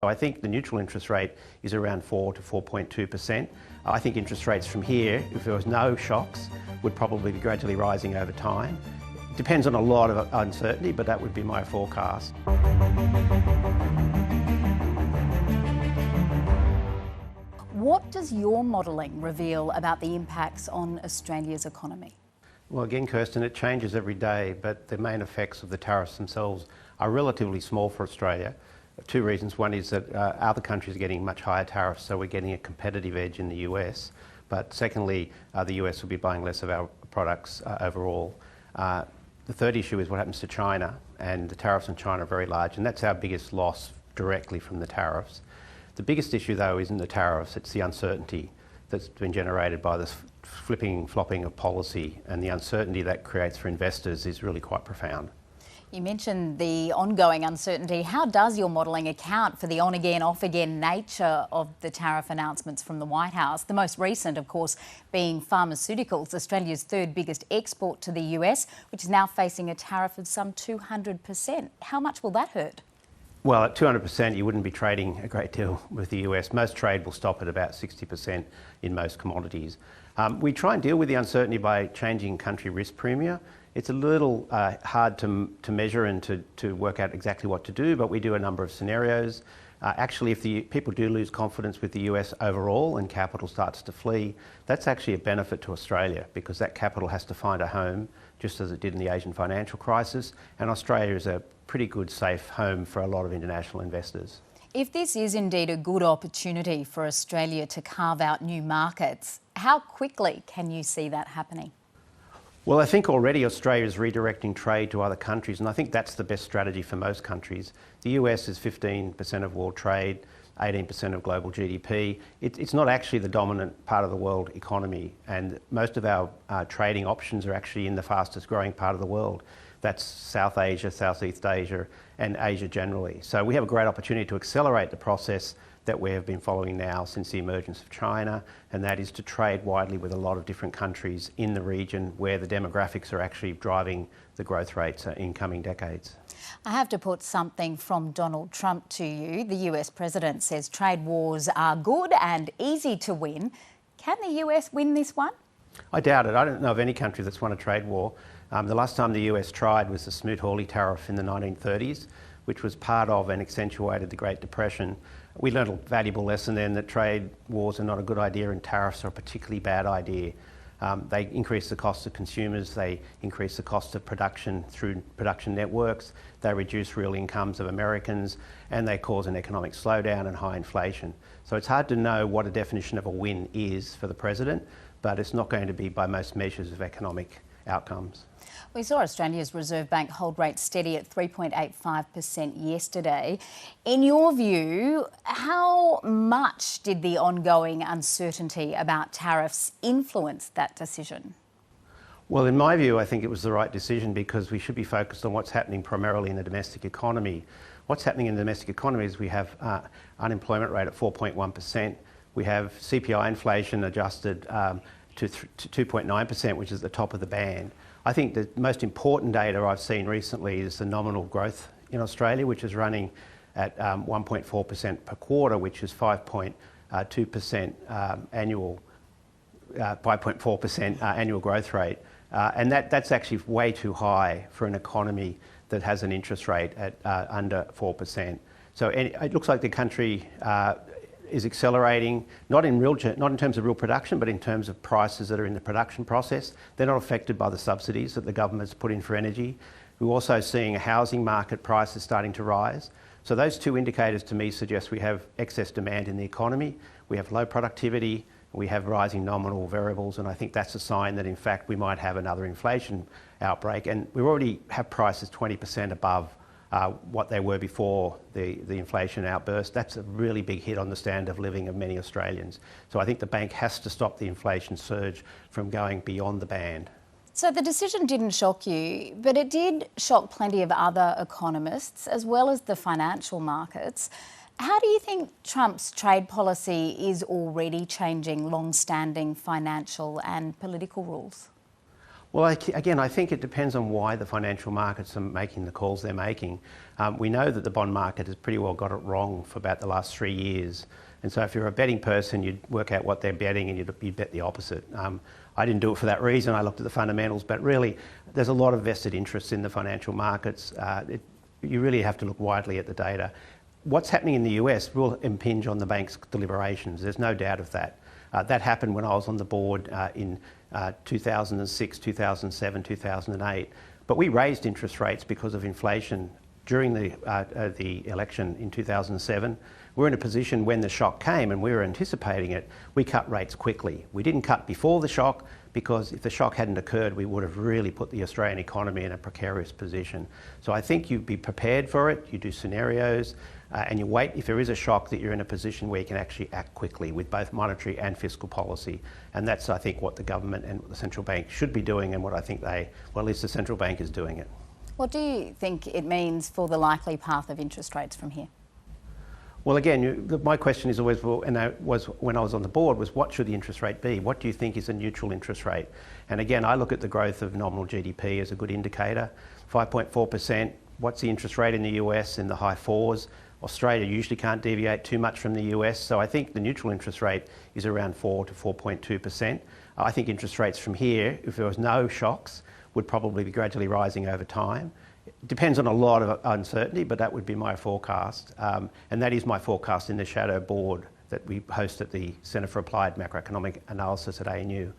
I think the neutral interest rate is around 4 to 4.2%. I think interest rates from here, if there was no shocks, would probably be gradually rising over time. It depends on a lot of uncertainty, but that would be my forecast. What does your modelling reveal about the impacts on Australia's economy? Well, again, Kirsten, it changes every day, but the main effects of the tariffs themselves are relatively small for Australia. Two reasons. One is that other countries are getting much higher tariffs, so we're getting a competitive edge in the US. But secondly, the US will be buying less of our products overall. The third issue is what happens to China, and the tariffs on China are very large, and that's our biggest loss directly from the tariffs. The biggest issue, though, isn't the tariffs, it's the uncertainty that's been generated by this flopping of policy, and the uncertainty that creates for investors is really quite profound. You mentioned the ongoing uncertainty. How does your modelling account for the on-again, off-again nature of the tariff announcements from the White House? The most recent, of course, being pharmaceuticals, Australia's third biggest export to the US, which is now facing a tariff of some 200%. How much will that hurt? Well, at 200%, you wouldn't be trading a great deal with the US. Most trade will stop at about 60% in most commodities. We try and deal with the uncertainty by changing country risk premia. It's a little hard to measure and to work out exactly what to do, but we do a number of scenarios. Actually, if the people do lose confidence with the US overall and capital starts to flee, that's actually a benefit to Australia because that capital has to find a home, just as it did in the Asian financial crisis, and Australia is a pretty good, safe home for a lot of international investors. If this is indeed a good opportunity for Australia to carve out new markets, how quickly can you see that happening? Well, I think already Australia is redirecting trade to other countries, and I think that's the best strategy for most countries. The US is 15% of world trade, 18% of global GDP. It's not actually the dominant part of the world economy, and most of our trading options are actually in the fastest growing part of the world. That's South Asia, Southeast Asia, and Asia generally. So we have a great opportunity to accelerate the process that we have been following now since the emergence of China, and that is to trade widely with a lot of different countries in the region where the demographics are actually driving the growth rates in coming decades. I have to put something from Donald Trump to you. The US president says trade wars are good and easy to win. Can the US win this one? I doubt it. I don't know of any country that's won a trade war. The last time the US tried was the Smoot-Hawley tariff in the 1930s, which was part of and accentuated the Great Depression. We learned a valuable lesson then that trade wars are not a good idea and tariffs are a particularly bad idea. They increase the cost of consumers, they increase the cost of production through production networks, they reduce real incomes of Americans, and they cause an economic slowdown and high inflation. So it's hard to know what a definition of a win is for the president, but it's not going to be by most measures of economic outcomes. We saw Australia's Reserve Bank hold rates steady at 3.85% yesterday. In your view, how much did the ongoing uncertainty about tariffs influence that decision? Well, in my view, I think it was the right decision because we should be focused on what's happening primarily in the domestic economy. What's happening in the domestic economy is we have unemployment rate at 4.1%. We have CPI inflation adjusted to 2.9%, which is the top of the band. I think the most important data I've seen recently is the nominal growth in Australia, which is running at 1.4% per quarter, which is 5.2% annual, 5.4% annual growth rate. And that's actually way too high for an economy that has an interest rate at under 4%. So it looks like the country is accelerating, not in terms of real production, but in terms of prices that are in the production process. They're not affected by the subsidies that the government's put in for energy. We're also seeing a housing market prices starting to rise. So those two indicators to me suggest we have excess demand in the economy, we have low productivity, we have rising nominal variables, and I think that's a sign that in fact we might have another inflation outbreak. And we already have prices 20% above what they were before the inflation outburst. That's a really big hit on the standard of living of many Australians. So I think the bank has to stop the inflation surge from going beyond the band. So the decision didn't shock you, but it did shock plenty of other economists as well as the financial markets. How do you think Trump's trade policy is already changing long-standing financial and political rules? Well, again, I think it depends on why the financial markets are making the calls they're making. We know that the bond market has pretty well got it wrong for about the last 3 years. And so if you're a betting person, you'd work out what they're betting and you'd bet the opposite. I didn't do it for that reason. I looked at the fundamentals, but really there's a lot of vested interests in the financial markets. You really have to look widely at the data. What's happening in the US will impinge on the bank's deliberations. There's no doubt of that. That happened when I was on the board in 2006, 2007, 2008. But we raised interest rates because of inflation during the election in 2007. We were in a position when the shock came and we were anticipating it, we cut rates quickly. We didn't cut before the shock because if the shock hadn't occurred, we would have really put the Australian economy in a precarious position. So I think you be prepared for it, you do scenarios, and you wait, if there is a shock, that you're in a position where you can actually act quickly with both monetary and fiscal policy. And that's, I think, what the government and the central bank should be doing and what I think well, at least the central bank is doing it. What do you think it means for the likely path of interest rates from here? Well, again, my question is always, well, and that was when I was on the board, was what should the interest rate be? What do you think is a neutral interest rate? And again, I look at the growth of nominal GDP as a good indicator. 5.4%, what's the interest rate in the US? In the high fours. Australia usually can't deviate too much from the US, so I think the neutral interest rate is around 4 to 4.2%. I think interest rates from here, if there was no shocks, would probably be gradually rising over time. It depends on a lot of uncertainty, but that would be my forecast. And that is my forecast in the shadow board that we host at the Centre for Applied Macroeconomic Analysis at ANU.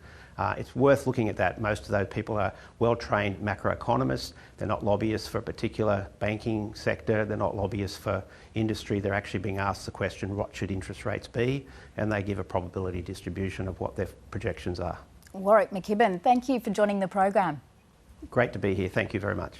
It's worth looking at that. Most of those people are well-trained macroeconomists. They're not lobbyists for a particular banking sector. They're not lobbyists for industry. They're actually being asked the question, what should interest rates be? And they give a probability distribution of what their projections are. Warwick McKibbin, thank you for joining the program. Great to be here. Thank you very much.